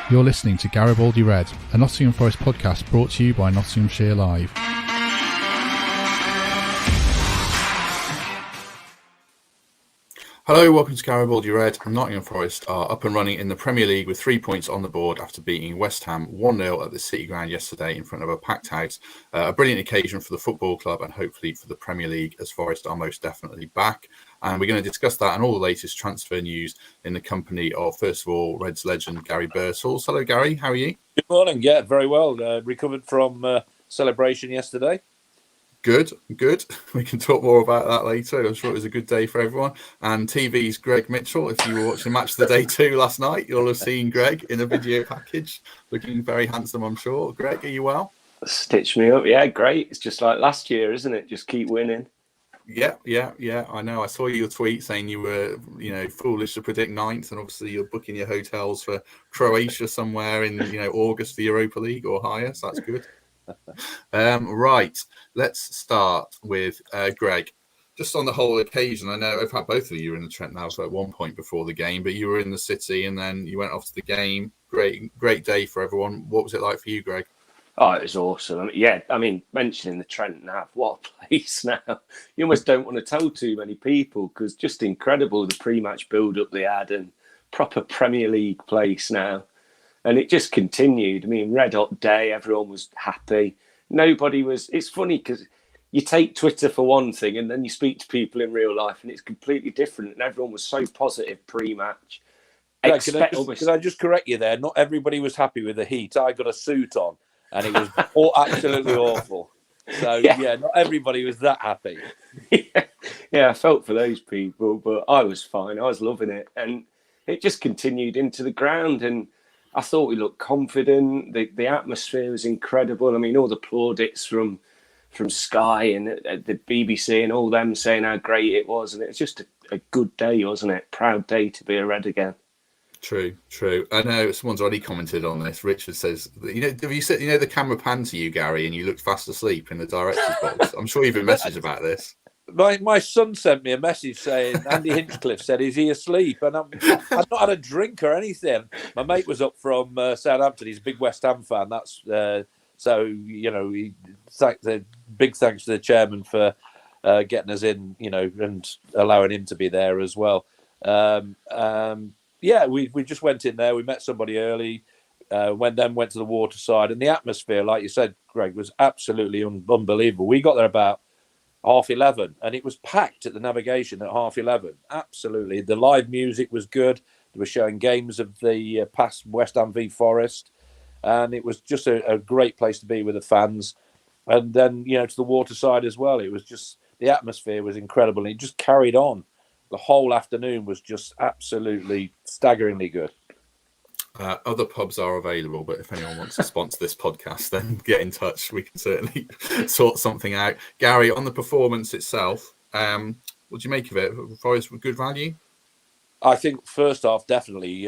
You're listening to Garibaldi Red, a Nottingham Forest podcast brought to you by Nottinghamshire Live. Hello, welcome to Garibaldi Red. Nottingham Forest are up and running in the Premier League with 3 points on the board after beating West Ham 1-0 at the City Ground yesterday in front of a packed house. A brilliant occasion for the football club and hopefully for the Premier League, as Forest are most definitely back. And we're going to discuss that and all the latest transfer news in the company of, first of all, Reds legend Garry Birtles. Hello, Garry. How are you? Good morning. Yeah, very well. Recovered from celebration yesterday. Good. We can talk more about that later. I'm sure it was a good day for everyone. And TV's Greg Mitchell. If you were watching Match of the Day 2 last night, you'll have seen Greg in a video package, looking very handsome, I'm sure. Greg, are you well? Stitch me up. Yeah, great. It's just like last year, isn't it? Just keep winning. Yeah. I know. I saw your tweet saying you were, foolish to predict ninth, and obviously you're booking your hotels for Croatia somewhere in, August for Europa League or higher. So that's good. Right. Let's start with Greg. Just on the whole occasion, I know, in fact, both of you were in the Trent now, so at one point before the game, but you were in the city and then you went off to the game. Great day for everyone. What was it like for you, Greg? Oh, it was awesome. Mentioning the Trent Nav, what a place now. You almost don't want to tell too many people because just incredible the pre-match build-up they had and proper Premier League place now. And it just continued. I mean, red hot day, everyone was happy. Nobody was... It's funny because you take Twitter for one thing and then you speak to people in real life and it's completely different. And everyone was so positive pre-match. Can I just correct you there? Not everybody was happy with the heat. I got a suit on and it was absolutely awful. So, not everybody was that happy. Yeah, I felt for those people, but I was fine. I was loving it. And it just continued into the ground and I thought we looked confident. The atmosphere was incredible. I mean, all the plaudits from Sky and the BBC and all them saying how great it was. And it's just a good day, wasn't it? Proud day to be a Red again. True. I know someone's already commented on this. Richard says, have you said, the camera panned to you, Garry, and you looked fast asleep in the director's box? I'm sure you've been messaged about this. My son sent me a message saying Andy Hinchcliffe said, "Is he asleep?" And I've not had a drink or anything. My mate was up from Southampton. He's a big West Ham fan. That's big thanks to the chairman for getting us in, and allowing him to be there as well. We just went in there. We met somebody early. Went to the waterside, and the atmosphere, like you said, Greg, was absolutely unbelievable. We got there about 11:30, and it was packed at the Navigation at 11:30. Absolutely. The live music was good. They were showing games of the past West Ham v Forest, and it was just a great place to be with the fans. And then, to the waterside as well. It was just, the atmosphere was incredible, and it just carried on. The whole afternoon was just absolutely staggeringly good. Other pubs are available, but if anyone wants to sponsor this podcast, then get in touch. We can certainly sort something out. Garry, on the performance itself, what do you make of it? Forest with good value? I think first half, definitely,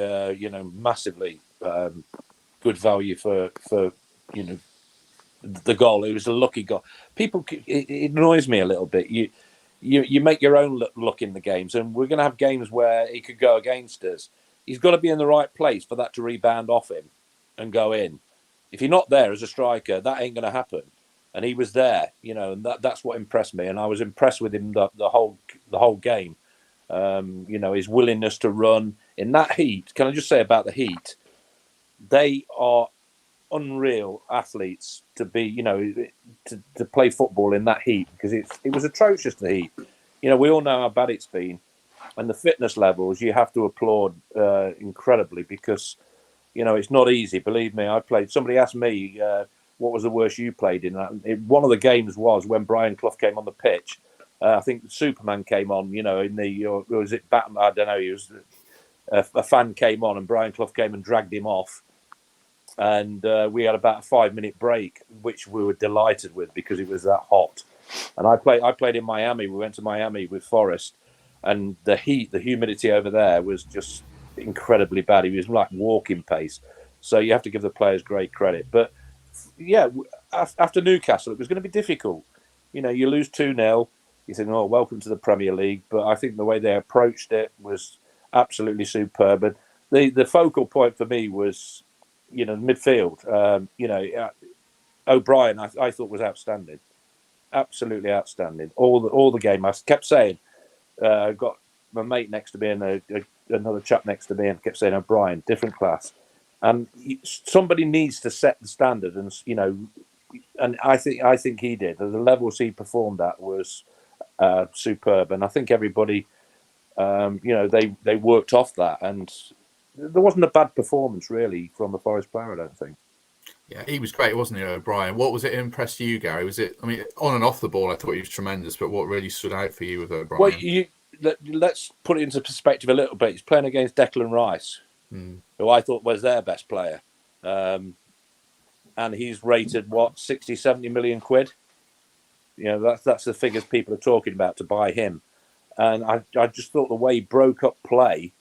massively good value for the goal. It was a lucky goal. It annoys me a little bit. You make your own luck in the games, and we're going to have games where it could go against us. He's got to be in the right place for that to rebound off him and go in. If you're not there as a striker, that ain't going to happen. And he was there, and that's what impressed me. And I was impressed with him the whole game. His willingness to run in that heat. Can I just say about the heat? They are unreal athletes to be, to play football in that heat, because it was atrocious, the heat. We all know how bad it's been. And the fitness levels, you have to applaud incredibly, because, it's not easy. Believe me, somebody asked me, what was the worst you played in? One of the games was when Brian Clough came on the pitch. I think Superman came on, or was it Batman? I don't know. He was, a fan came on and Brian Clough came and dragged him off. And we had about a 5-minute break, which we were delighted with because it was that hot. And I played in Miami. We went to Miami with Forest. And the heat, the humidity over there was just incredibly bad. He was like walking pace. So you have to give the players great credit. But after Newcastle, it was going to be difficult. You lose 2-0. You think, welcome to the Premier League. But I think the way they approached it was absolutely superb. And the focal point for me was midfield. O'Brien, I thought was outstanding, absolutely outstanding. All the game, I kept saying, got my mate next to me and another chap next to me, and kept saying O'Brien, different class. And somebody needs to set the standard, and I think he did. The levels he performed at was superb, and I think everybody, they worked off that, and there wasn't a bad performance really from the Forest player, I don't think. Yeah, he was great, wasn't he, O'Brien? What was it impressed you, Gary? Was it? I mean, on and off the ball, I thought he was tremendous. But what really stood out for you with O'Brien? Well, let's put it into perspective a little bit. He's playing against Declan Rice, who I thought was their best player, and he's rated 60, 70 million quid. That's the figures people are talking about to buy him. And I just thought the way he broke up play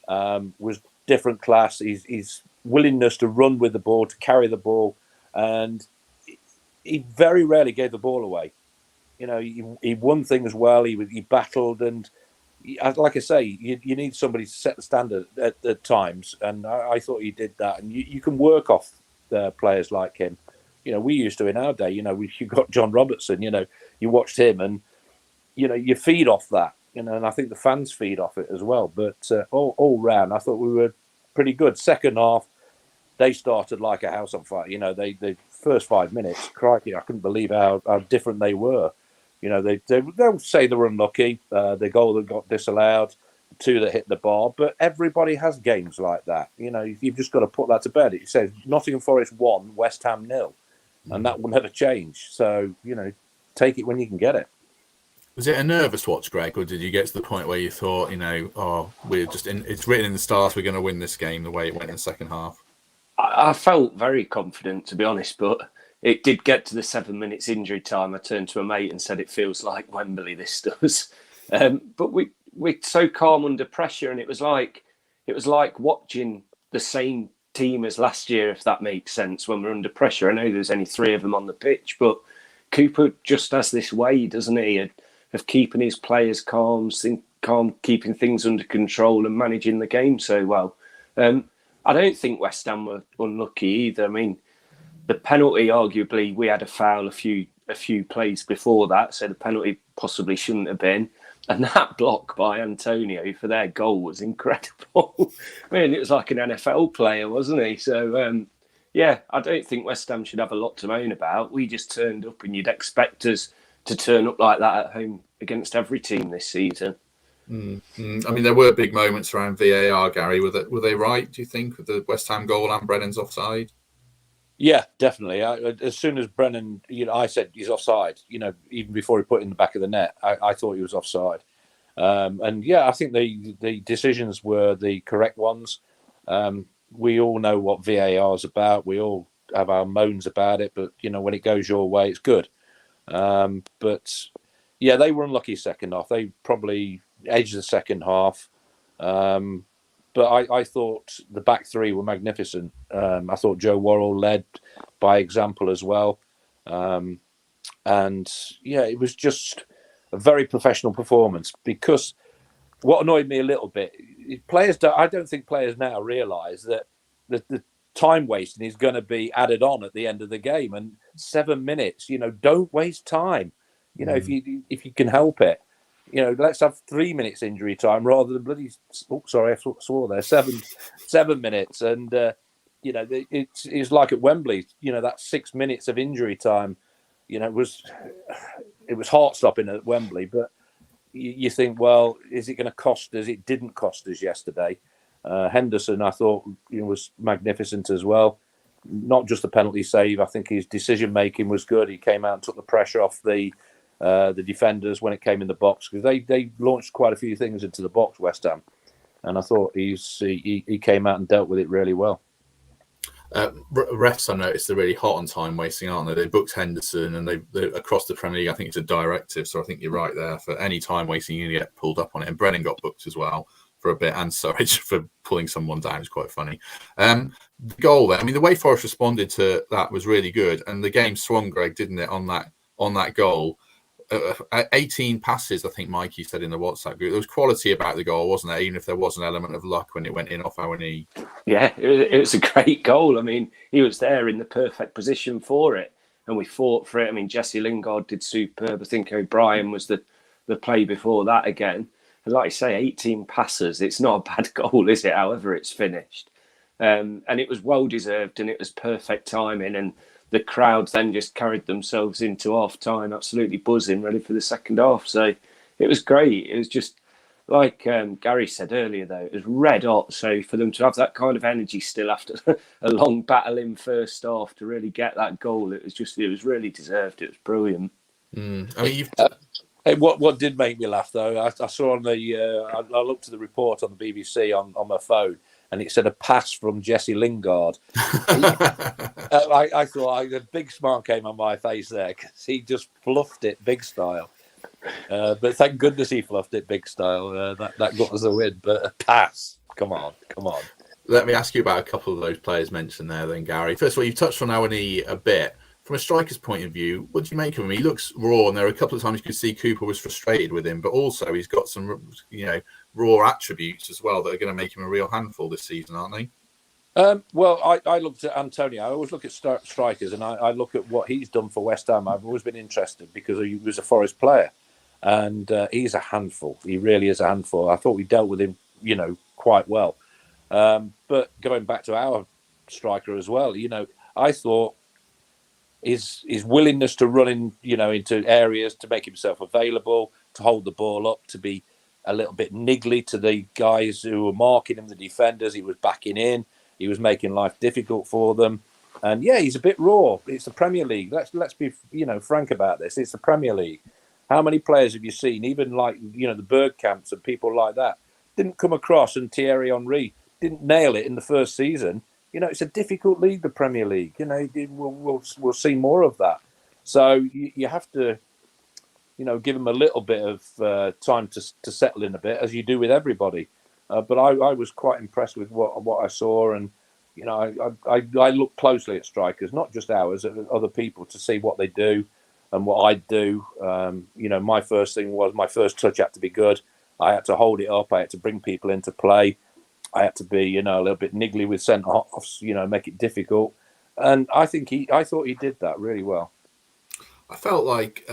was different class. His willingness to run with the ball, to carry the ball, and he very rarely gave the ball away. He won things well. He battled, and like I say, you need somebody to set the standard at times, and I thought he did that. And you can work off players like him. We used to in our day. You got John Robertson. You watched him, and you feed off that. And I think the fans feed off it as well. But all round, I thought we were pretty good. Second half, they started like a house on fire. The first 5 minutes, crikey, I couldn't believe how different they were. They'll say they were unlucky. The goal that got disallowed, 2 that hit the bar. But everybody has games like that. You've just got to put that to bed. It says Nottingham Forest 1, West Ham 0. And that will never change. So, take it when you can get it. Was it a nervous watch, Greg, or did you get to the point where you thought, we're just it's written in the stars, we're going to win this game the way it went in the second half? I felt very confident, to be honest, but it did get to the 7 minutes injury time. I turned to a mate and said, it feels like Wembley, this does. But we're so calm under pressure, and it was like watching the same team as last year, if that makes sense, when we're under pressure. I know there's only 3 of them on the pitch, but Cooper just has this way, doesn't he, of keeping his players calm, keeping things under control and managing the game so well. I don't think West Ham were unlucky either. I mean, the penalty, arguably, we had a foul a few plays before that, so the penalty possibly shouldn't have been. And that block by Antonio for their goal was incredible. I mean, it was like an NFL player, wasn't he? So, I don't think West Ham should have a lot to moan about. We just turned up, and you'd expect us to turn up like that at home against every team this season. I mean, there were big moments around VAR, Gary. Were they right, do you think, with the West Ham goal and Brennan's offside? Yeah, definitely. As soon as Brennan, I said he's offside, even before he put it in the back of the net, I thought he was offside. I think the decisions were the correct ones. We all know what VAR is about. We all have our moans about it, but, when it goes your way, it's good. They were unlucky second half. They probably edged the second half. But I thought the back 3 were magnificent. I thought Joe Worrell led by example as well. It was just a very professional performance, because what annoyed me a little bit, I don't think players now realise that the time wasting is going to be added on at the end of the game. And 7 minutes, don't waste time. If you can help it, let's have 3 minutes injury time rather than bloody. Oh, sorry, I swore there. 7 minutes, and it's like at Wembley. That 6 minutes of injury time. It was heart stopping at Wembley. But you think, well, is it going to cost us? It didn't cost us yesterday. Henderson, I thought, was magnificent as well. Not just the penalty save. I think his decision making was good. He came out and took the pressure off the defenders when it came in the box, because they launched quite a few things into the box, West Ham, and I thought he came out and dealt with it really well. Refs, I noticed, they're really hot on time wasting, aren't they? They booked Henderson, and they across the Premier League, I think it's a directive. So I think you're right there. For any time wasting, you get pulled up on it. And Brennan got booked as well for a bit, and Surridge for pulling someone down. It's quite funny. The goal there, I mean, the way Forest responded to that was really good, and the game swung, Greg, didn't it, on that goal? 18 passes, I think Mikey said in the WhatsApp group. There was quality about the goal, wasn't there? Even if there was an element of luck when it went in off our knee. Yeah, it was a great goal. I mean, he was there in the perfect position for it, and we fought for it. I mean, Jesse Lingard did superb. I think O'Brien was the play before that again. And like I say, 18 passes. It's not a bad goal, is it? However it's finished. And it was well deserved, and it was perfect timing. And the crowd then just carried themselves into half time, absolutely buzzing, ready for the second half. So it was great. It was just like Garry said earlier, though, it was red hot. So for them to have that kind of energy still after a long battle in first half to really get that goal, it was really deserved. It was brilliant. I mean, Hey, what did make me laugh though? I saw on I looked at the report on the BBC on my phone, and it said a pass from Jesse Lingard. I thought a big smile came on my face there because he just fluffed it big style. But thank goodness he fluffed it big style. That got us a win. But a pass, come on. Let me ask you about a couple of those players mentioned there, then, Garry. First of all, you've touched on Awani a bit. From a striker's point of view, what do you make of him? He looks raw, and there are a couple of times you could see Cooper was frustrated with him, but also he's got some, raw attributes as well that are going to make him a real handful this season, aren't they? Well, I looked at Antonio. I always look at strikers, and I look at what he's done for West Ham. I've always been interested because he was a Forest player, and he's a handful. He really is a handful. I thought we dealt with him, quite well. But going back to our striker as well, I thought his willingness to run in, into areas, to make himself available, to hold the ball up, to be a little bit niggly to the guys who were marking him, the defenders. He was backing in. He was making life difficult for them. And yeah, he's a bit raw. It's the Premier League. Let's be, frank about this. It's the Premier League. How many players have you seen, even like, the Bergkamps and people like that, didn't come across, and Thierry Henry didn't nail it in the first season? It's a difficult league, the Premier League. We'll see more of that. So you have to, give them a little bit of time to settle in a bit, as you do with everybody. But I was quite impressed with what I saw, and I look closely at strikers, not just ours, at other people, to see what they do and what I do. My first thing was my first touch had to be good. I had to hold it up. I had to bring people into play. I had to be, a little bit niggly with centre-halves, make it difficult. And I thought he did that really well. I felt like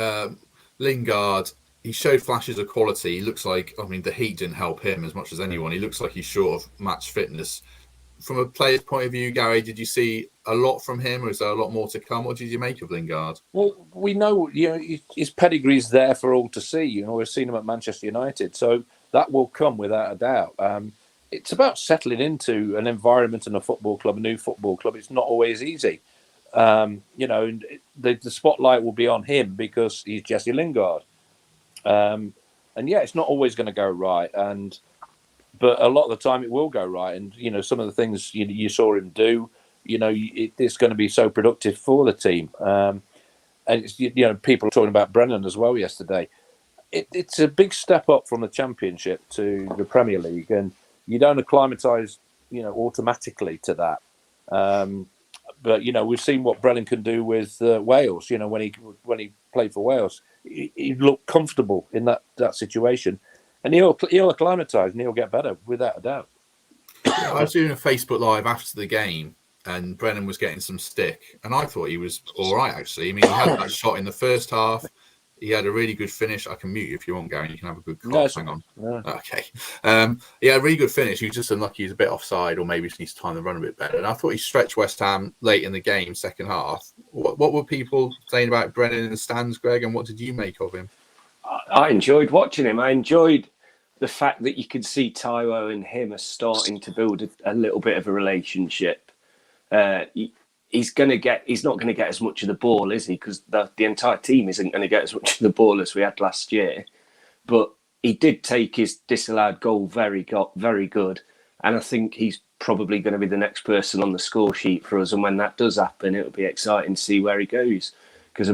Lingard, he showed flashes of quality. He looks like, the heat didn't help him as much as anyone. He looks like he's short of match fitness. From a player's point of view, Garry, did you see a lot from him, or is there a lot more to come? What did you make of Lingard? Well, we know, his pedigree's there for all to see. We've seen him at Manchester United. So that will come without a doubt. It's about settling into an environment and a football club, a new football club. It's not always easy. The spotlight will be on him because he's Jesse Lingard. And yeah, it's not always going to go right. But a lot of the time it will go right. And, some of the things you saw him do, it's going to be so productive for the team. And it's, people talking about Brennan as well yesterday. It's a big step up from the Championship to the Premier League. And you don't acclimatise, automatically to that. But we've seen what Brennan can do with Wales. When he played for Wales, he looked comfortable in that situation, and he'll acclimatise and he'll get better without a doubt. I was doing a Facebook Live after the game, and Brennan was getting some stick, and I thought he was all right actually. He had that shot in the first half. He had a really good finish. I can mute you if you want, Garry. You can have a good call. Hang on. No. Okay. He had a really good finish. He was just unlucky. He was a bit offside, or maybe just needs to time the run a bit better. And I thought he stretched West Ham late in the game, second half. What were people saying about Brennan in the stands, Greg, and what did you make of him? I enjoyed watching him. I enjoyed the fact that you could see Taiwo and him are starting to build a little bit of a relationship. He's not going to get as much of the ball, is he? Because the entire team isn't going to get as much of the ball as we had last year. But he did take his disallowed goal very good. And I think he's probably going to be the next person on the score sheet for us. And when that does happen, it'll be exciting to see where he goes. Because,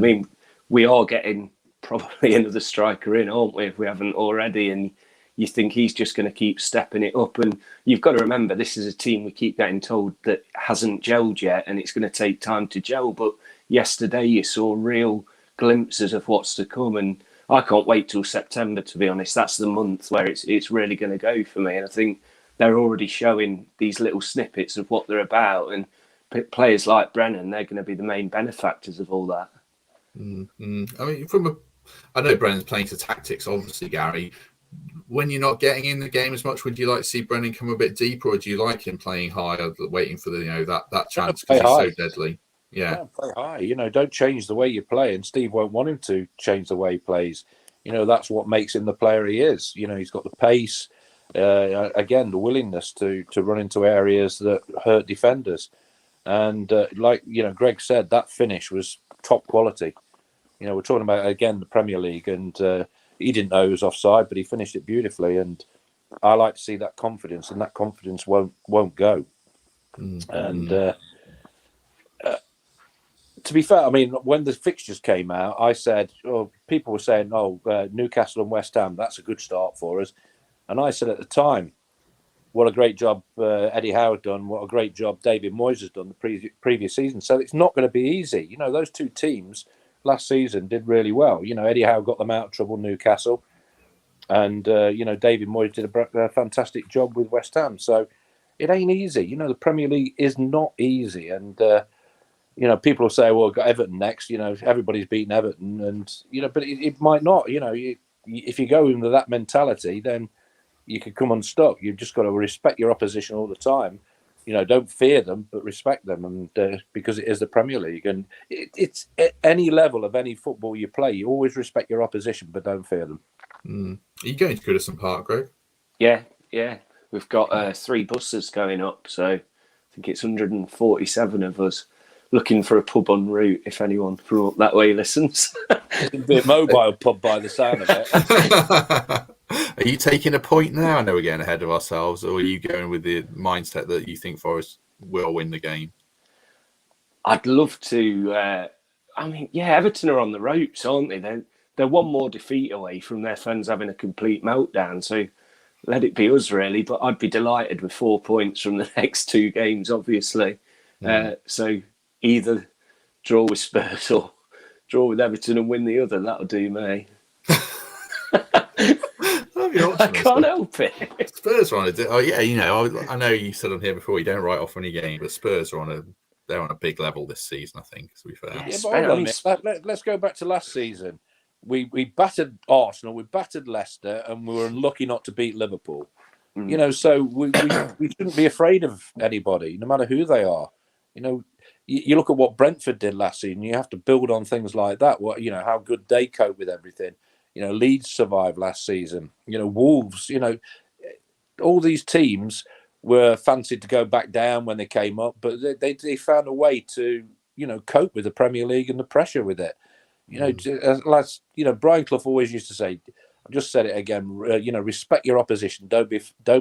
we are getting probably another striker in, aren't we, if we haven't already? And you think he's just going to keep stepping it up. And you've got to remember, this is a team we keep getting told that hasn't gelled yet, and it's going to take time to gel. But yesterday you saw real glimpses of what's to come. And I can't wait till September, to be honest. That's the month where it's really going to go for me. And I think they're already showing these little snippets of what they're about. And players like Brennan, they're going to be the main benefactors of all that. I mean, I know Brennan's playing to tactics, obviously, Gary. When you're not getting in the game as much, would you like to see Brennan come a bit deeper, or do you like him playing higher, waiting for that chance because he's so deadly? Yeah, play high. Don't change the way you play, and Steve won't want him to change the way he plays. That's what makes him the player he is. He's got the pace, again, the willingness to run into areas that hurt defenders, and Greg said, that finish was top quality. We're talking about, again, the Premier League, and he didn't know he was offside, but he finished it beautifully, and I like to see that confidence, and that confidence won't go. And to be fair, I mean, when the fixtures came out, I said, people were saying, Newcastle and West Ham, that's a good start for us. And I said at the time, what a great job Eddie Howe had done, what a great job David Moyes has done the previous season. So it's not going to be easy. Those two teams last season did really well. Eddie Howe got them out of trouble, Newcastle. And, David Moyes did a fantastic job with West Ham. So it ain't easy. The Premier League is not easy. And, people will say, well, we've got Everton next. Everybody's beaten Everton. And, but it might not. If you go into that mentality, then you could come unstuck. You've just got to respect your opposition all the time. Don't fear them, but respect them. And because it is the Premier League. And it's at any level of any football you play, you always respect your opposition, but don't fear them. Are you going to Goodison Park, Greg? Yeah. We've got 3 buses going up. So I think it's 147 of us looking for a pub en route, if anyone from up that way listens. It'd be a mobile pub by the sound of it. Are you taking a point now? I know we're getting ahead of ourselves, or are you going with the mindset that you think Forest will win the game? I'd love to. Everton are on the ropes, aren't they? They're one more defeat away from their fans having a complete meltdown. So let it be us, really. But I'd be delighted with 4 points from the next 2 games, obviously. So either draw with Spurs or draw with Everton and win the other. That'll do me. I can't help it. Spurs are on a. Oh yeah, I know you said on here before you don't write off any game, but Spurs are on a big level this season. I think, to be fair. Let's go back to last season. We battered Arsenal, we battered Leicester, and we were unlucky not to beat Liverpool. So we shouldn't be afraid of anybody, no matter who they are. You look at what Brentford did last season. You have to build on things like that. How good they cope with everything. Leeds survived last season. Wolves. All these teams were fancied to go back down when they came up, but they found a way to cope with the Premier League and the pressure with it. Brian Clough always used to say, I've just said it again. Respect your opposition. Don't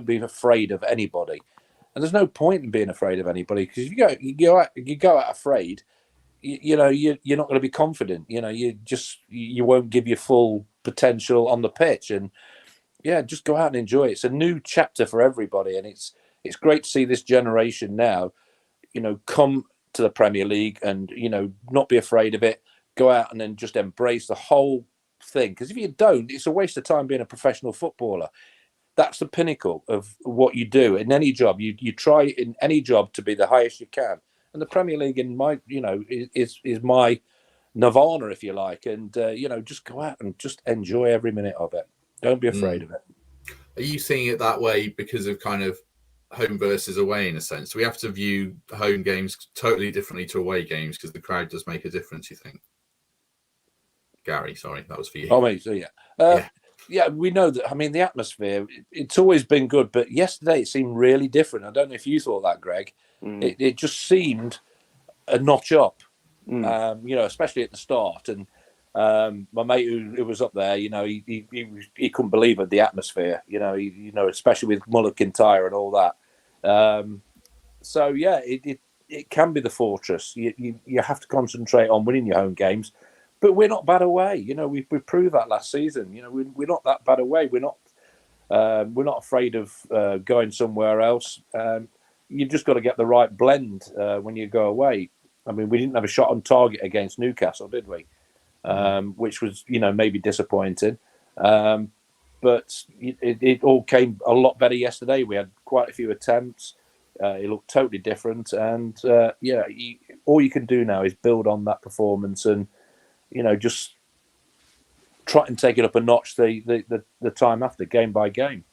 be afraid of anybody. And there's no point in being afraid of anybody, because if you go out afraid, you're not going to be confident. You won't give your full potential on the pitch. And just go out and enjoy it. It's a new chapter for everybody, and it's great to see this generation now, come to the Premier League and not be afraid of it. Go out and then just embrace the whole thing. Because if you don't, it's a waste of time being a professional footballer. That's the pinnacle of what you do in any job. You try in any job to be the highest you can, and the Premier League in my is my nirvana, if you like. And just go out and just enjoy every minute of it. Don't be afraid of it. Are you seeing it that way because of kind of home versus away in a sense? Do we have to view home games totally differently to away games because the crowd does make a difference, you think? Gary, sorry, that was for you. Oh, me, so yeah. Yeah, we know that. I mean, the atmosphere, it's always been good, but yesterday it seemed really different. I don't know if you thought that, Greg. It just seemed a notch up, especially at the start. And my mate who was up there, he couldn't believe it, the atmosphere, especially with Muller Kintyre and all that. So, yeah, it can be the fortress. You have to concentrate on winning your home games. But we're not bad away. We proved that last season. We're not that bad away. We're not afraid of going somewhere else. You've just got to get the right blend when you go away. I mean, we didn't have a shot on target against Newcastle, did we? which was, maybe disappointing. But it all came a lot better yesterday. We had quite a few attempts. It looked totally different. And, all you can do now is build on that performance and, just try and take it up a notch the time after, game by game.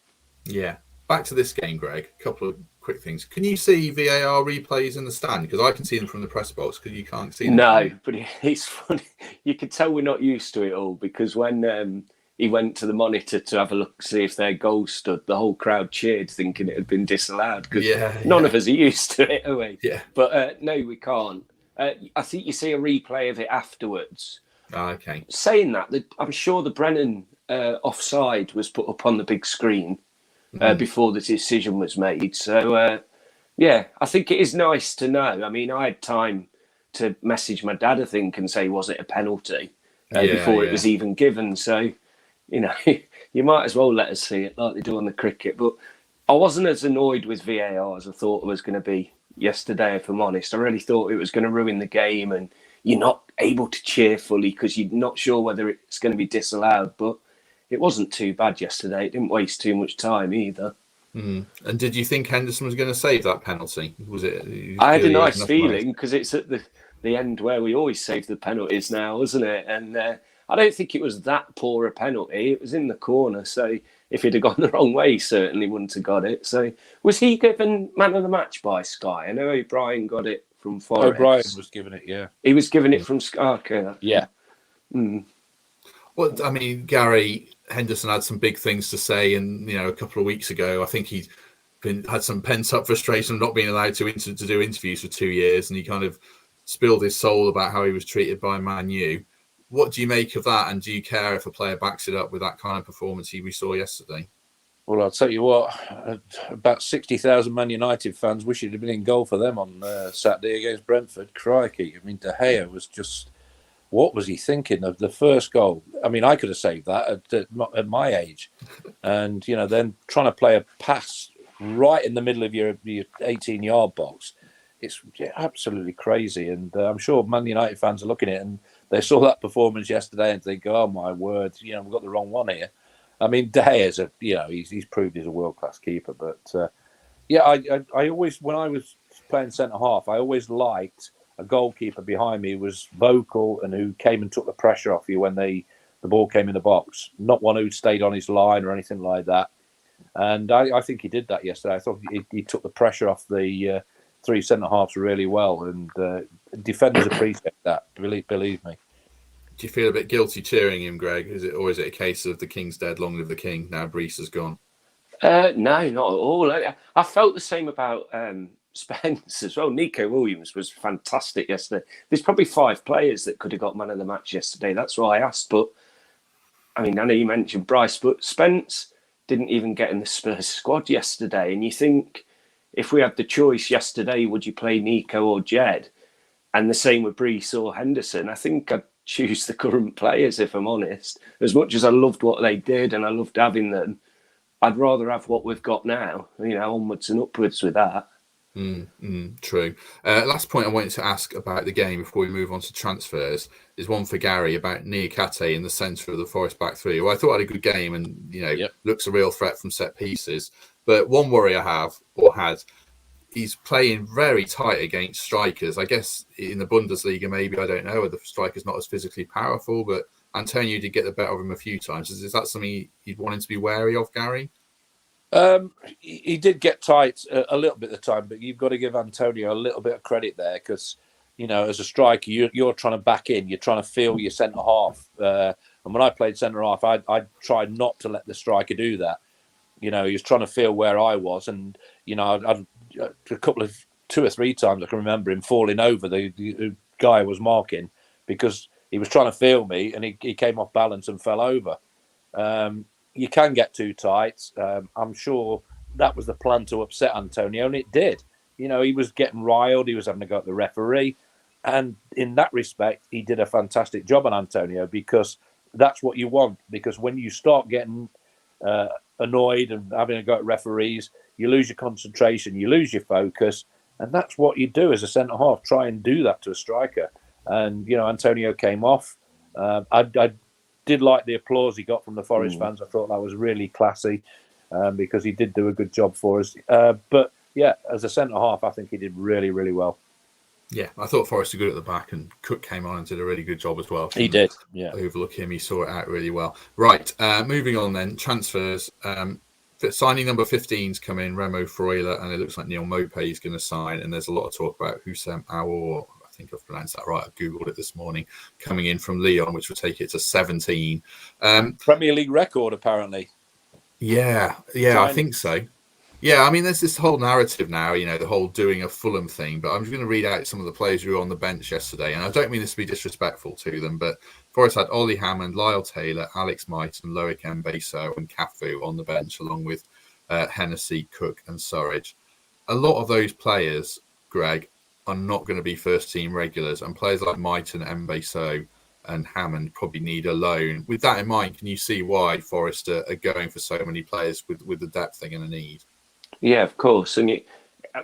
Yeah. Back to this game, Greg. A couple of quick things. Can you see VAR replays in the stand? Because I can see them from the press box, because you can't see them. No, but it's funny. You can tell we're not used to it all, because when he went to the monitor to have a look, see if their goal stood, the whole crowd cheered, thinking it had been disallowed, because none of us are used to it, are we? Yeah. But no, we can't. I think you see a replay of it afterwards. Oh, okay. Saying that, I'm sure the Brennan offside was put up on the big screen before the decision was made. So, I think it is nice to know. I mean, I had time to message my dad, I think, and say, was it a penalty before it was even given? So, you might as well let us see it like they do on the cricket. But I wasn't as annoyed with VAR as I thought it was going to be yesterday, if I'm honest. I really thought it was going to ruin the game, and you're not able to cheer fully because you're not sure whether it's going to be disallowed. But it wasn't too bad yesterday. It didn't waste too much time either. And did you think Henderson was going to save that penalty? Was it? I had a nice feeling, because it's at the end where we always save the penalties now, isn't it? And I don't think it was that poor a penalty. It was in the corner, so if he'd have gone the wrong way, he certainly wouldn't have got it. So was he given man of the match by Sky? I know O'Brien got it from Forest. O'Brien was given it, yeah. He was given it from Sky. Okay. Yeah. Well, I mean, Garry, Henderson had some big things to say, and a couple of weeks ago, I think he'd had some pent-up frustration of not being allowed to do interviews for 2 years, and he kind of spilled his soul about how he was treated by Man U. What do you make of that, and do you care if a player backs it up with that kind of performance we saw yesterday? Well, I'll tell you what, about 60,000 Man United fans wish he'd have been in goal for them on Saturday against Brentford. Crikey. I mean, De Gea was just... What was he thinking of the first goal? I mean, I could have saved that at my age. And, then trying to play a pass right in the middle of your 18-yard box, it's absolutely crazy. And I'm sure Man United fans are looking at it and they saw that performance yesterday and think, oh, my word, we've got the wrong one here. I mean, De Gea's he's proved he's a world-class keeper. But, I always, when I was playing centre-half, I always liked a goalkeeper behind me who was vocal and who came and took the pressure off you when the ball came in the box. Not one who stayed on his line or anything like that. And I think he did that yesterday. I thought he took the pressure off the three centre-halves really well. And defenders appreciate that, believe me. Do you feel a bit guilty cheering him, Greg? Or is it a case of the king's dead, long live the king, now Brees has gone? No, not at all. I felt the same about... Spence as well. Nico Williams was fantastic yesterday. There's probably 5 players that could have got man of the match yesterday. That's why I asked. But I mean, I know you mentioned Bryce, but Spence didn't even get in the Spurs squad yesterday. And you think, if we had the choice yesterday, would you play Nico or Jed? And the same with Brees or Henderson. I think I'd choose the current players, if I'm honest. As much as I loved what they did and I loved having them, I'd rather have what we've got now. Onwards and upwards with that. True. Last point I wanted to ask about the game before we move on to transfers is one for Garry about Niakate in the centre of the Forest back three. Well, I thought I had a good game and, looks a real threat from set pieces. But one worry I had, he's playing very tight against strikers. I guess in the Bundesliga, maybe, I don't know, the striker's not as physically powerful, but Antonio did get the better of him a few times. Is that something you'd want him to be wary of, Garry? He did get tight a little bit of the time, but you've got to give Antonio a little bit of credit there because, as a striker, you're trying to back in, you're trying to feel your centre half. And when I played centre half, I tried not to let the striker do that. He was trying to feel where I was, and I'd a couple of 2 or 3 times I can remember him falling over the guy I was marking because he was trying to feel me, and he came off balance and fell over. You can get too tight. I'm sure that was the plan to upset Antonio, and it did. He was getting riled. He was having to go at the referee. And in that respect, he did a fantastic job on Antonio because that's what you want. Because when you start getting annoyed and having to go at referees, you lose your concentration, you lose your focus. And that's what you do as a centre-half, try and do that to a striker. And, Antonio came off. I did like the applause he got from the Forest fans. I thought that was really classy because he did do a good job for us. But yeah, as a centre half, I think he did really, really well. Yeah, I thought Forrest were good at the back, and Cook came on and did a really good job as well. He did, yeah. Overlook him, he saw it out really well. Right, moving on then, transfers. Signing number 15's come in, Remo Freuler, and it looks like Neil Mopé is going to sign, and there's a lot of talk about Houssem Aouar, I think I've pronounced that right, I Googled it this morning, coming in from Lyon, which will take it to 17. Premier League record, apparently. Yeah, I think so. Yeah, I mean, there's this whole narrative now, the whole doing a Fulham thing, but I'm just going to read out some of the players who were on the bench yesterday, and I don't mean this to be disrespectful to them, but Forest had Ollie Hammond, Lyle Taylor, Alex Might, and Loic Mbeso and Cafu on the bench, along with Hennessy, Cook, and Surridge. A lot of those players, Greg, are not going to be first-team regulars, and players like Might and Mbeso and Hammond probably need a loan. With that in mind, can you see why Forest are going for so many players with the depth they're going to need? Yeah, of course. And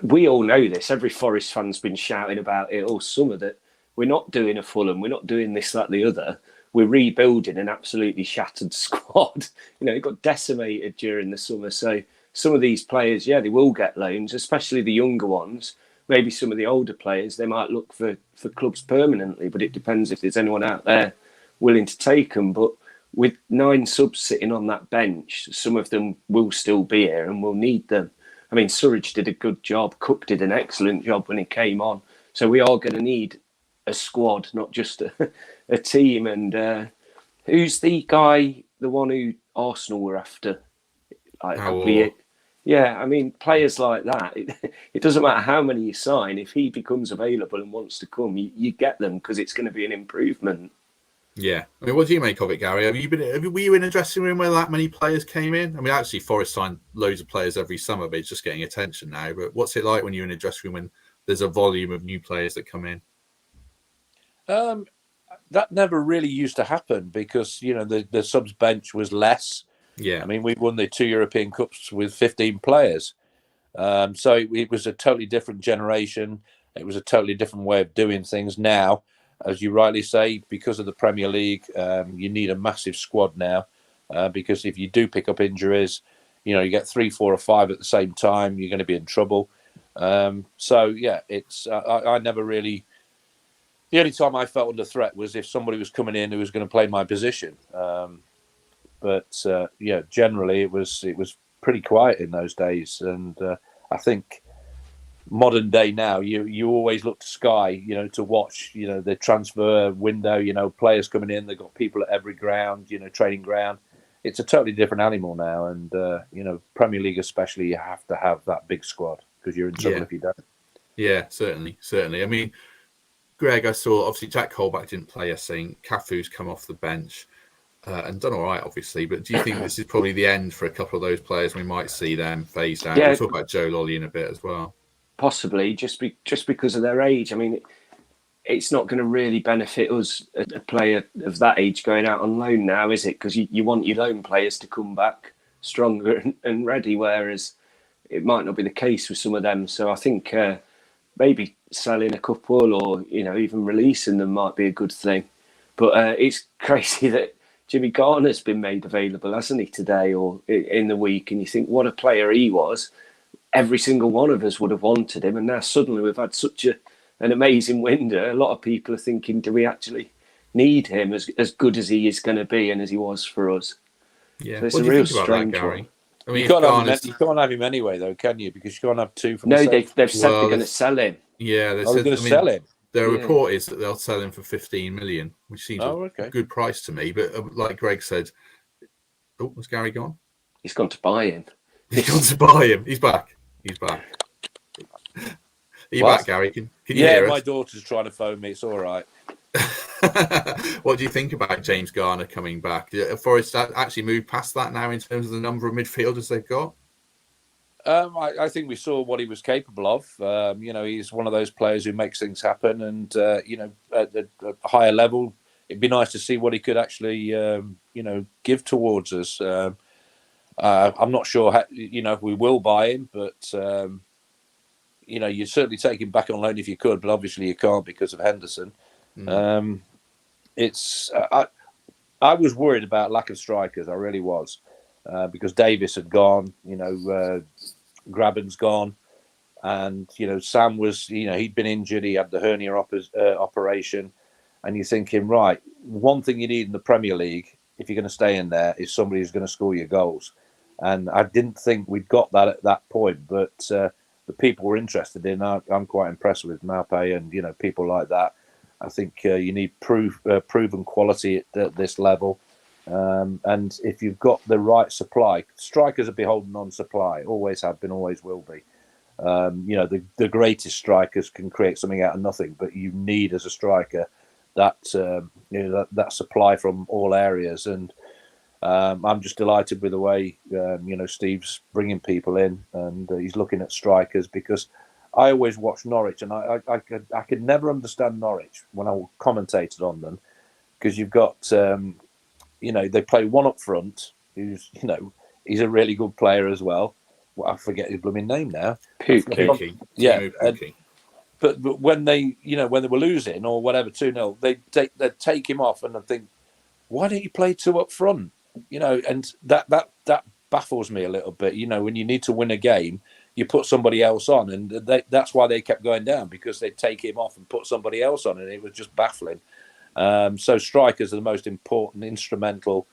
we all know this. Every Forest fan's been shouting about it all summer that we're not doing a Fulham, we're not doing this, that, the other. We're rebuilding an absolutely shattered squad. It got decimated during the summer. So some of these players, they will get loans, especially the younger ones. Maybe some of the older players, they might look for clubs permanently, but it depends if there's anyone out there willing to take them. But with 9 subs sitting on that bench, some of them will still be here and we'll need them. I mean, Surridge did a good job. Cook did an excellent job when he came on. So we are going to need a squad, not just a team. And who's the guy, the one who Arsenal were after? Yeah, I mean, players like that, it doesn't matter how many you sign. If he becomes available and wants to come, you get them because it's going to be an improvement. Yeah. I mean, what do you make of it, Gary? Were you in a dressing room where that many players came in? I mean, actually, Forest signed loads of players every summer, but it's just getting attention now. But what's it like when you're in a dressing room when there's a volume of new players that come in? That never really used to happen because, the subs bench was less. Yeah. I mean, we won the 2 European Cups with 15 players. So it was a totally different generation. It was a totally different way of doing things. Now, as you rightly say, because of the Premier League, you need a massive squad now because if you do pick up injuries, you get 3, 4 or 5 at the same time, you're going to be in trouble. It's I never really... The only time I felt under threat was if somebody was coming in who was going to play my position. Generally it was pretty quiet in those days. And I think modern day now, you always look to Sky, to watch, the transfer window, players coming in, they've got people at every ground, training ground. It's a totally different animal now. And, Premier League especially, you have to have that big squad because you're in trouble if you don't. Yeah, certainly. I mean, Greg, I saw, obviously, Jack Colback didn't play yesterday. Cafu's come off the bench and done all right, obviously. But do you think this is probably the end for a couple of those players? We might see them phased out. Yeah. We'll talk about Joe Lolley in a bit as well. Possibly, just because of their age. I mean, it's not going to really benefit us, a player of that age, going out on loan now, is it? Because you want your loan players to come back stronger and ready, whereas it might not be the case with some of them. So I think maybe selling a couple or, even releasing them might be a good thing. But it's crazy that Jimmy Garner's been made available, hasn't he, today or in the week? And you think, what a player he was. Every single one of us would have wanted him. And now suddenly we've had such an amazing window. A lot of people are thinking, do we actually need him as good as he is going to be and as he was for us? Yeah. So it's a real strange one. I mean, you can't have him anyway, though, can you? Because you can't have 2 from No, they've said they're going to sell him. Yeah, they're going to sell him. The report is that they'll sell him for 15 million, which seems a good price to me. But like Greg said, was Gary gone? He's gone to buy him. He's gone to buy him. He's back. Are you back, Gary? Can you hear us? My daughter's trying to phone me. It's all right. What do you think about James Garner coming back? Forest actually moved past that now in terms of the number of midfielders they've got? I think we saw what he was capable of. He's one of those players who makes things happen. And, at a higher level, it'd be nice to see what he could actually, give towards us. I'm not sure, if we will buy him, but, you'd certainly take him back on loan if you could, but obviously you can't because of Henderson. it's I was worried about lack of strikers. I really was, because Davies had gone. Graben's gone, and Sam was. He'd been injured. He had the hernia operation, and you're thinking, right, one thing you need in the Premier League if you're going to stay in there is somebody who's going to score your goals. And I didn't think we'd got that at that point, but the people were interested in. I'm quite impressed with Maupay and people like that. I think you need proven quality at this level, and if you've got the right supply, strikers are beholden on supply. Always have been, always will be. The greatest strikers can create something out of nothing, but you need as a striker that that supply from all areas. And I'm just delighted with the way Steve's bringing people in, and he's looking at strikers, because I always watch Norwich, and I could never understand Norwich when I commentated on them, because you've got they play one up front who's he's a really good player as well. Well, I forget his blooming name now. Pukki. Yeah. But when they when they were losing or whatever 2-0, they take him off, and I think, why don't you play two up front? And that baffles me a little bit. When you need to win a game, you put somebody else on, and that's why they kept going down, because they'd take him off and put somebody else on, and it was just baffling. So strikers are the most important, instrumental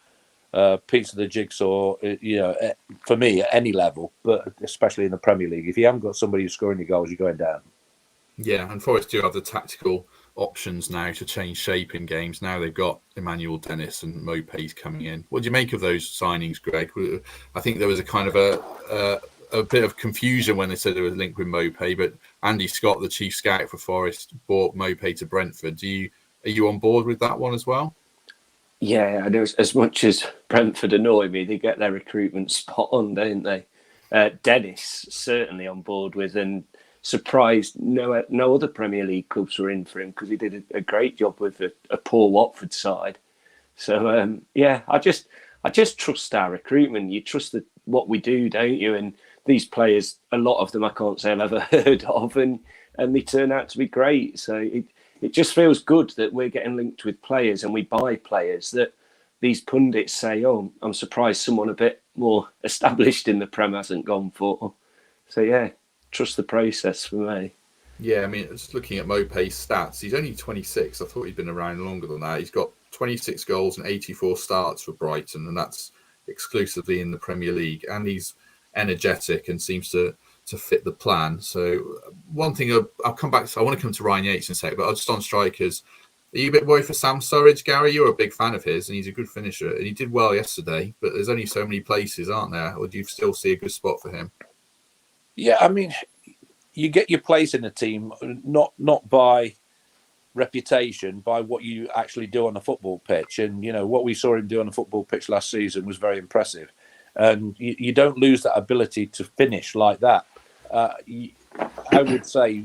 piece of the jigsaw, for me at any level, but especially in the Premier League. If you haven't got somebody who's scoring your goals, you're going down. Yeah, and Forest do have the tactical options now to change shape in games. Now they've got Emmanuel Dennis and Maupay's coming in. What do you make of those signings, Greg? I think there was a kind of a bit of confusion when they said there was a link with Maupay, but Andy Scott, the chief scout for Forest, bought Maupay to Brentford. Are you on board with that one as well? Yeah, I know. As much as Brentford annoy me, they get their recruitment spot on, don't they? Dennis certainly on board with, and surprised no other Premier League clubs were in for him, because he did a great job with a poor Watford side. So I just trust our recruitment. You trust what we do, don't you? And these players, a lot of them I can't say I've ever heard of, and they turn out to be great. So it just feels good that we're getting linked with players, and we buy players that these pundits say, oh, I'm surprised someone a bit more established in the Prem hasn't gone for. So yeah, trust the process for me. Yeah, I mean, just looking at Maupay's stats, he's only 26. I thought he'd been around longer than that. He's got 26 goals and 84 starts for Brighton, and that's exclusively in the Premier League. And he's energetic and seems to fit the plan. So one thing I'll come back to, I want to come to Ryan Yates in a sec, but just on strikers, are you a bit worried for Sam Surridge, Gary? You're a big fan of his, and he's a good finisher, and he did well yesterday, but there's only so many places, aren't there? Or do you still see a good spot for him? Yeah, I mean, you get your place in the team, not by reputation, by what you actually do on the football pitch. And, what we saw him do on the football pitch last season was very impressive. And you don't lose that ability to finish like that. I would say,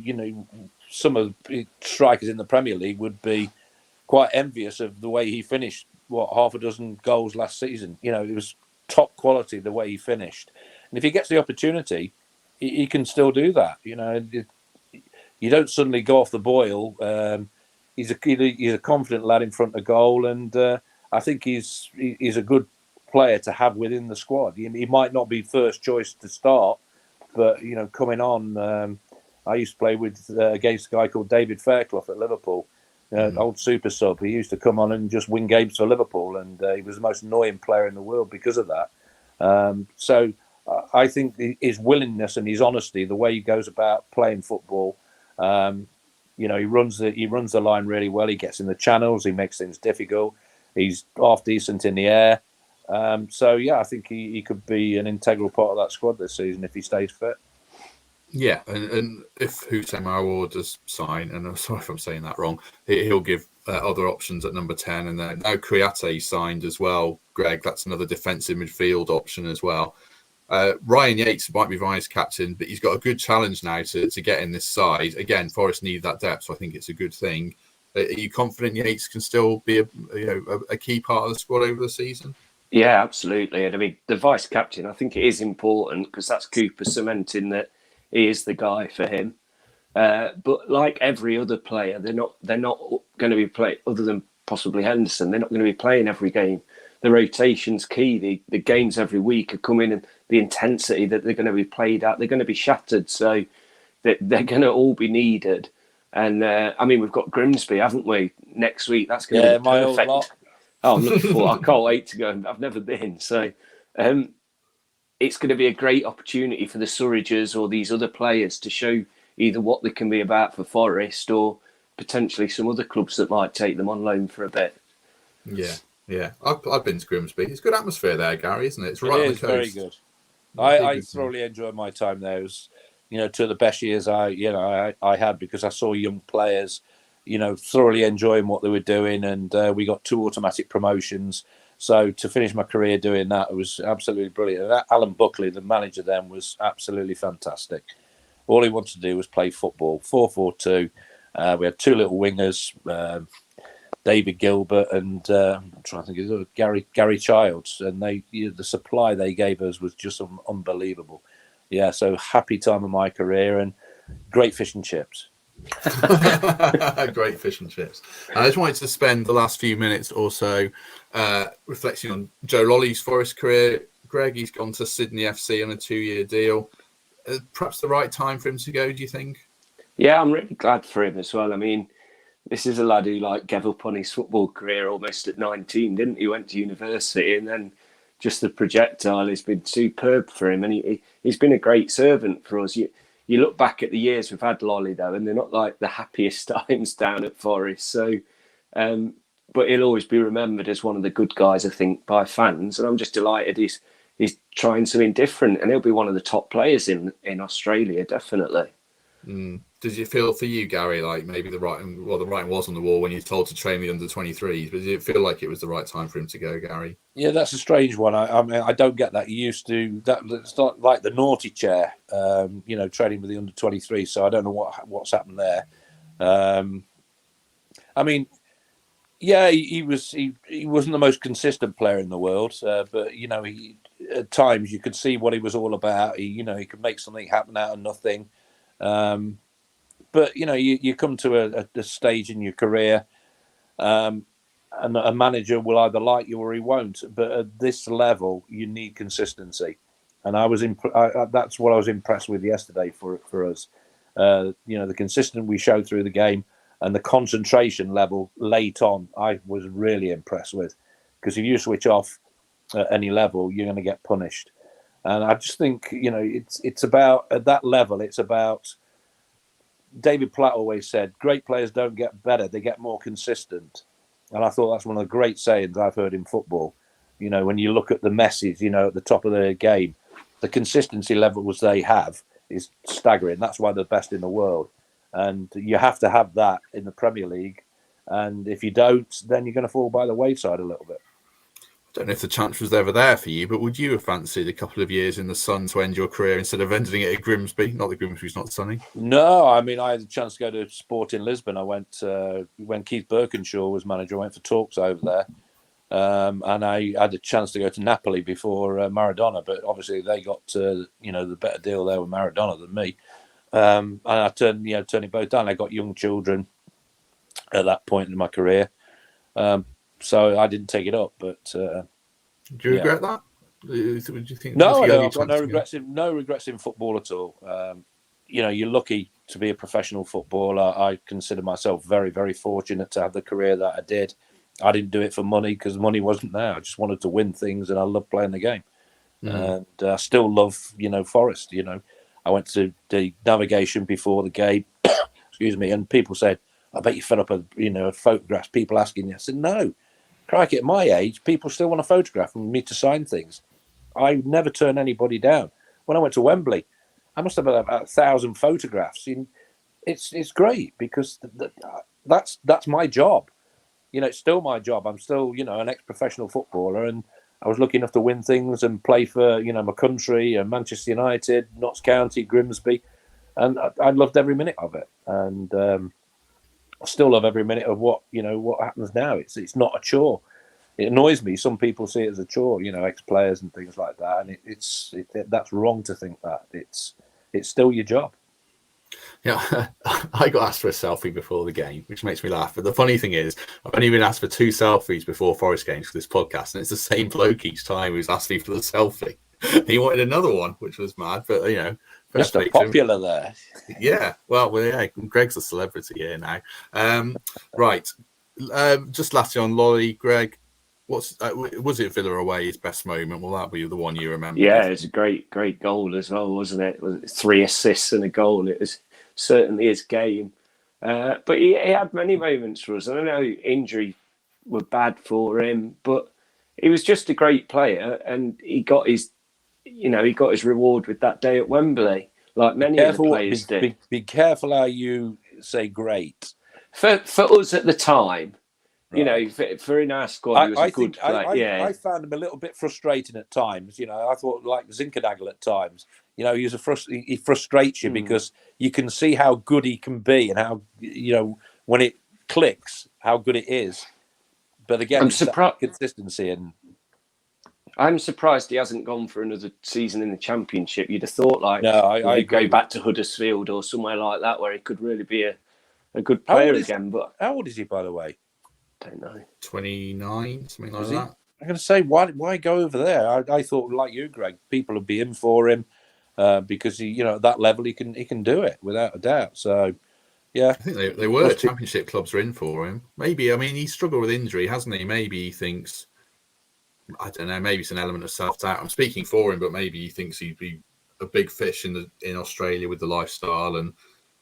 some of the strikers in the Premier League would be quite envious of the way he finished, half a dozen goals last season. It was top quality the way he finished. And if he gets the opportunity, he can still do that. You don't suddenly go off the boil. He's a confident lad in front of goal, and I think he's a good player to have within the squad. He might not be first choice to start, but coming on, I used to play against a guy called David Fairclough at Liverpool, old super sub. He used to come on and just win games for Liverpool, and he was the most annoying player in the world because of that. So I think his willingness and his honesty, the way he goes about playing football, he runs the line really well. He gets in the channels. He makes things difficult. He's half decent in the air. I think he could be an integral part of that squad this season if he stays fit. Yeah, and if Houssem Aouar does sign, and I'm sorry if I'm saying that wrong, he'll give other options at number 10. And then now Kouyaté signed as well, Greg. That's another defensive midfield option as well. Ryan Yates might be vice captain, but he's got a good challenge now to get in this side. Again, Forest need that depth, so I think it's a good thing. Are you confident Yates can still be a key part of the squad over the season? Yeah, absolutely. And I mean, the vice captain, I think it is important, because that's Cooper cementing that he is the guy for him. But like every other player, they're not going to be other than possibly Henderson. They're not going to be playing every game. The rotation's key. The games every week are coming, and the intensity that they're going to be played at, they're going to be shattered. So they're going to all be needed. And I mean, we've got Grimsby, haven't we? Next week, that's going to be my perfect. old lot. Oh, I'm looking forward. I can't wait to go. I've never been, so it's going to be a great opportunity for the Surridges or these other players to show either what they can be about for Forest or potentially some other clubs that might take them on loan for a bit. Yeah. I've been to Grimsby. It's good atmosphere there, Gary, isn't it? It's right on the coast. Very good. I thoroughly enjoyed my time there. It was, two of the best years I had, because I saw young players, thoroughly enjoying what they were doing, and we got 2 automatic promotions. So to finish my career doing that, it was absolutely brilliant. And Alan Buckley, the manager then, was absolutely fantastic. All he wanted to do was play football. 4-4-2. We had 2 little wingers, David Gilbert and I'm trying to think of Garry Childs, and the supply they gave us was just unbelievable. Yeah, so happy time of my career and great fish and chips. Great fish and chips. I just wanted to spend the last few minutes or so reflecting on Joe Lolley's Forest career. Greg, he's gone to Sydney FC on a 2-year deal. Perhaps the right time for him to go, do you think? Yeah, I'm really glad for him as well. I mean, this is a lad who gave up on his football career almost at 19, didn't he? Went to university, and then just the projectile has been superb for him, and he's been a great servant for us. You look back at the years we've had Lolley, though, and they're not like the happiest times down at Forest. So, but he'll always be remembered as one of the good guys, I think, by fans. And I'm just delighted he's trying something different, and he'll be one of the top players in Australia, definitely. Did you feel for you, Gary, like maybe the writing was on the wall when you told to train the under-23s, but did it feel like it was the right time for him to go, Gary? Yeah, that's a strange one. I mean, I don't get that. You used to it's not like the naughty chair, training with the under-23, so I don't know what's happened there. I mean, yeah, he wasn't the most consistent player in the world, but he at times you could see what he was all about. He could make something happen out of nothing. But you come to a stage in your career, and a manager will either like you or he won't. But at this level, you need consistency, and that's what I was impressed with yesterday for us. The consistency we showed through the game and the concentration level late on, I was really impressed with, because if you switch off at any level, you're going to get punished. And I just think it's about at that level. It's about. David Platt always said, great players don't get better, they get more consistent. And I thought that's one of the great sayings I've heard in football. When you look at the Messis, at the top of their game, the consistency levels they have is staggering. That's why they're best in the world. And you have to have that in the Premier League. And if you don't, then you're going to fall by the wayside a little bit. I don't know if the chance was ever there for you, but would you have fancied a couple of years in the sun to end your career instead of ending it at Grimsby? Not that Grimsby's not sunny. No, I mean, I had a chance to go to sport in Lisbon. I went when Keith Birkinshaw was manager. I went for talks over there, and I had a chance to go to Napoli before Maradona. But obviously, they got the better deal there with Maradona than me, and I turned it both down. I got young children at that point in my career. So I didn't take it up, but do you regret that? Do you think? No, I've got no regrets. No regrets in football at all. You're lucky to be a professional footballer. I consider myself very, very fortunate to have the career that I did. I didn't do it for money because money wasn't there. I just wanted to win things, and I love playing the game. And I still love, Forest. I went to the navigation before the game. Excuse me, and people said, "I bet you fed up a photographs." People asking you. I said, "No." Crikey, at my age, people still want a photograph and me to sign things. I never turn anybody down. When I went to Wembley, I must have had about 1,000 photographs. It's great because that's my job. It's still my job. I'm still, an ex-professional footballer, and I was lucky enough to win things and play for, my country, Manchester United, Notts County, Grimsby, and I loved every minute of it. And I still love every minute of what happens now. It's not a chore. It annoys me. Some people see it as a chore, ex-players and things like that, and that's wrong to think that. It's still your job. Yeah, I got asked for a selfie before the game, which makes me laugh. But the funny thing is, I've only been asked for 2 selfies before Forest games for this podcast, and it's the same bloke each time who's asked me for the selfie. He wanted another one, which was mad, but Mr. Popular there. Yeah, well, yeah, Greg's a celebrity here now. Right, just lastly on Lolley, Greg, was it Villa away his best moment? Will that be the one you remember? Yeah, it was a great goal as well, wasn't it? It was 3 assists and a goal. It was certainly his game. But he had many moments for us. And I know injury were bad for him, but he was just a great player, and he got his reward with that day at Wembley, like many of the players did. Be careful how you say great. For us at the time, right. For in our squad, he was a good player. I found him a little bit frustrating at times. I thought like Zinkernagel at times. He frustrates you because you can see how good he can be and how when it clicks, how good it is. But again, I'm surprised consistency and. I'm surprised he hasn't gone for another season in the Championship. You'd have thought I go back to Huddersfield or somewhere like that where he could really be a good player again. But how old is he, by the way? Don't know. 29, something like that. I'm going to say, why go over there? I thought, like you, Greg, people would be in for him because he, at that level he can do it without a doubt. So, yeah, I think they were. Championship clubs are in for him. Maybe, he struggled with injury, hasn't he? Maybe he thinks. I don't know. Maybe it's an element of self-doubt. I'm speaking for him, but maybe he thinks he'd be a big fish in Australia with the lifestyle, and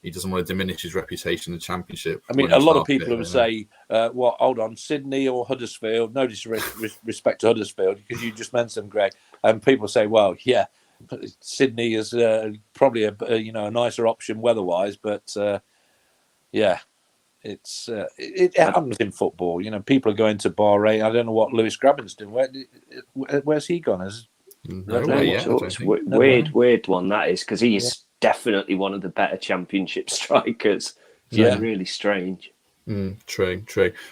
he doesn't want to diminish his reputation in the Championship. A lot of people would say, hold on, Sydney or Huddersfield? No disrespect to Huddersfield, because you just mentioned Greg. And people say, well, yeah, Sydney is probably a nicer option weather-wise, but yeah. It happens in football. People are going to Bahrain. I don't know what Lewis Graben's doing. Where's he gone? Weird one that is, because he is definitely one of the better Championship strikers. So really strange. True.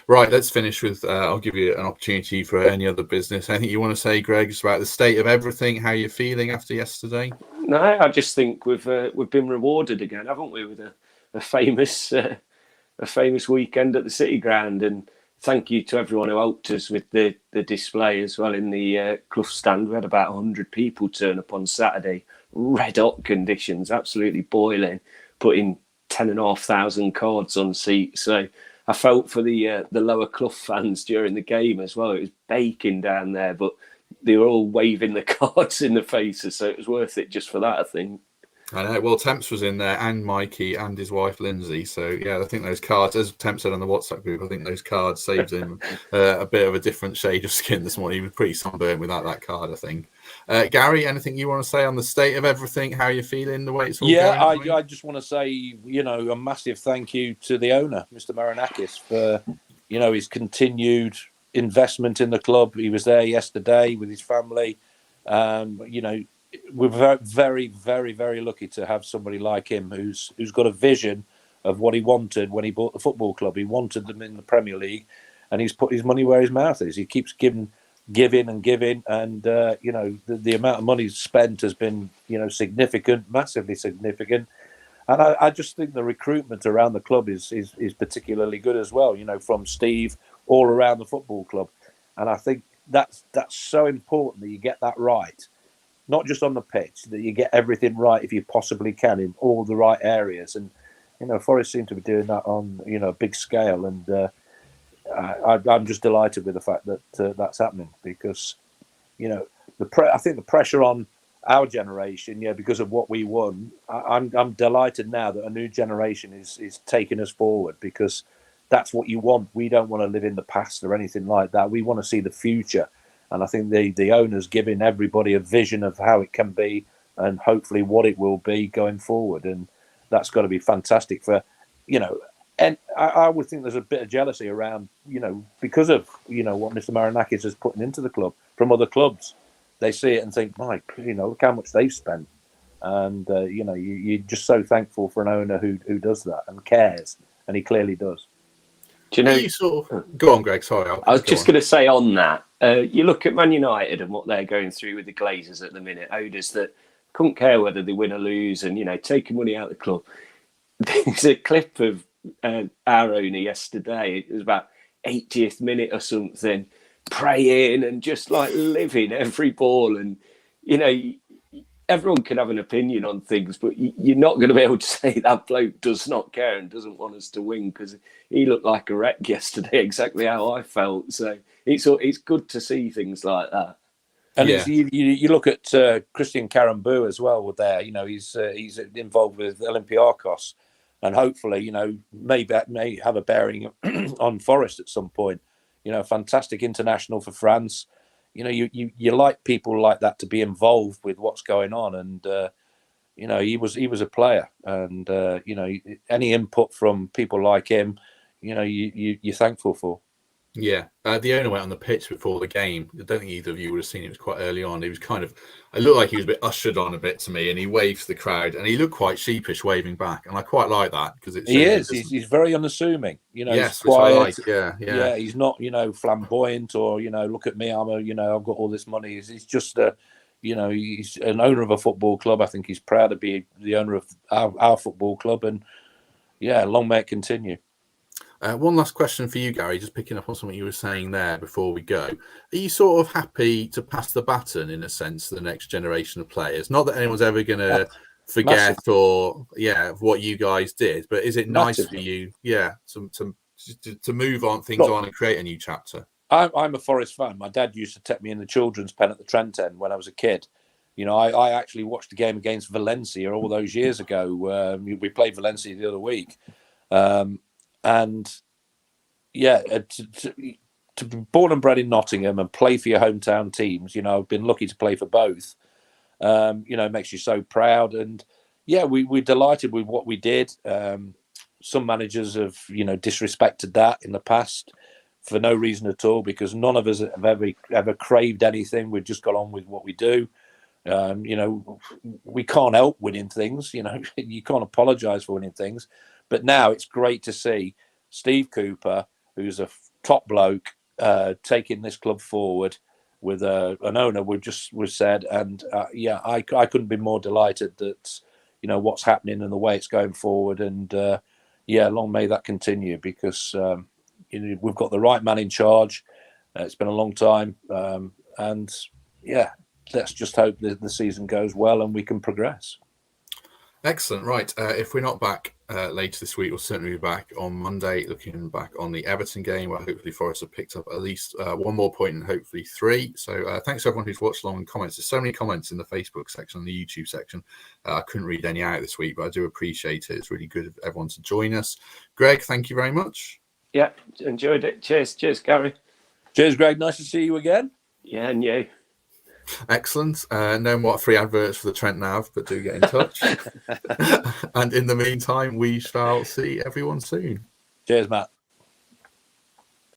Right, let's finish with. I'll give you an opportunity for any other business. Anything you want to say, Greg, just about the state of everything? How you're feeling after yesterday? No, I just think we've been rewarded again, haven't we, with a famous weekend at the City Ground, and thank you to everyone who helped us with the display as well in the Clough stand. We had about 100 people turn up on Saturday, red hot conditions, absolutely boiling, putting 10,500 cards on seats. So I felt for the lower Clough fans during the game as well. It was baking down there, but they were all waving the cards in the faces, so it was worth it just for that, I think. I know. Well, Temps was in there, and Mikey and his wife Lindsay. So yeah, I think those cards, as Temps said on the WhatsApp group, I think those cards saved him a bit of a different shade of skin this morning. He was pretty sunburned without that card, I think. Gary, anything you want to say on the state of everything? How you're feeling? The way it's all going? I just want to say, a massive thank you to the owner, Mr. Marinakis, for his continued investment in the club. He was there yesterday with his family. We're very, very, very lucky to have somebody like him who's got a vision of what he wanted when he bought the football club. He wanted them in the Premier League, and he's put his money where his mouth is. He keeps giving, and the amount of money spent has been significant, massively significant. And I just think the recruitment around the club is particularly good as well. From Steve all around the football club, and I think that's so important that you get that right. Not just on the pitch, that you get everything right if you possibly can in all the right areas. And, Forest seem to be doing that on, a big scale. And I'm just delighted with the fact that that's happening because, I think the pressure on our generation, because of what we won, I'm delighted now that a new generation is taking us forward because that's what you want. We don't want to live in the past or anything like that. We want to see the future. And I think the owner's giving everybody a vision of how it can be and hopefully what it will be going forward. And that's got to be fantastic for, and I would think there's a bit of jealousy around, because of, what Mr. Marinakis is putting into the club from other clubs. They see it and think, Mike, look how much they've spent. And, you're just so thankful for an owner who does that and cares. And he clearly does. Do you know? Go on, Greg. Sorry, I was just going to say on that. You look at Man United and what they're going through with the Glazers at the minute. Owners that couldn't care whether they win or lose, and taking money out of the club. there's a clip of our owner yesterday. It was about 80th minute or something, praying and just like living every ball. And, you know, everyone can have an opinion on things, but you're not going to be able to say that bloke does not care and doesn't want us to win, because he looked like a wreck yesterday, exactly how I felt. So it's good to see things like that. And you look at Christian Karambou as well with there. You know, he's involved with Olympiacos, and hopefully, you know, may have a bearing on Forest at some point. You know, fantastic international for France. You know, you like people like that to be involved with what's going on, and you know, he was a player, and you know, any input from people like him, you know, you're thankful for. Yeah, the owner went on the pitch before the game. I don't think either of you would have seen it. It was quite early on. He was kind of, it looked like he was a bit ushered on a bit to me, and he waved to the crowd, and he looked quite sheepish waving back, and I quite like that because he's very unassuming. You know, yes, he's quiet. Which I like. Yeah. He's not, you know, flamboyant or, you know, look at me, you know, I've got all this money. He's just you know, he's an owner of a football club. I think he's proud to be the owner of our football club, and yeah, long may it continue. One last question for you, Gary, just picking up on something you were saying there before we go. Are you sort of happy to pass the baton, in a sense, to the next generation of players? Not that anyone's ever going to forget what you guys did, but is it nice for you, to move on things on and create a new chapter? I'm a Forest fan. My dad used to take me in the children's pen at the Trent End when I was a kid. You know, I actually watched the game against Valencia all those years ago. We played Valencia the other week. And yeah, to be born and bred in Nottingham and play for your hometown teams, you know, I've been lucky to play for both. You know, it makes you so proud. And yeah, we're delighted with what we did. Some managers have, you know, disrespected that in the past for no reason at all, because none of us have ever craved anything. We've just got on with what we do. You know, we can't help winning things. You know, you can't apologise for winning things. But now it's great to see Steve Cooper, who's a top bloke, taking this club forward with an owner we've said. And I couldn't be more delighted that, you know, what's happening and the way it's going forward. And long may that continue, because you know, we've got the right man in charge. It's been a long time, and yeah, let's just hope that the season goes well and we can progress. Excellent. Right. If we're not back later this week, we'll certainly be back on Monday, looking back on the Everton game, where hopefully Forest have picked up at least one more point and hopefully 3. So thanks to everyone who's watched along and comments. There's so many comments in the Facebook section and the YouTube section. I couldn't read any out this week, but I do appreciate it. It's really good of everyone to join us. Greg, thank you very much. Yeah, enjoyed it. Cheers, Gary. Cheers, Greg. Nice to see you again. Yeah, and you. Excellent. No more free adverts for the Trent Nav, but do get in touch. And in the meantime, we shall see everyone soon. Cheers, Matt.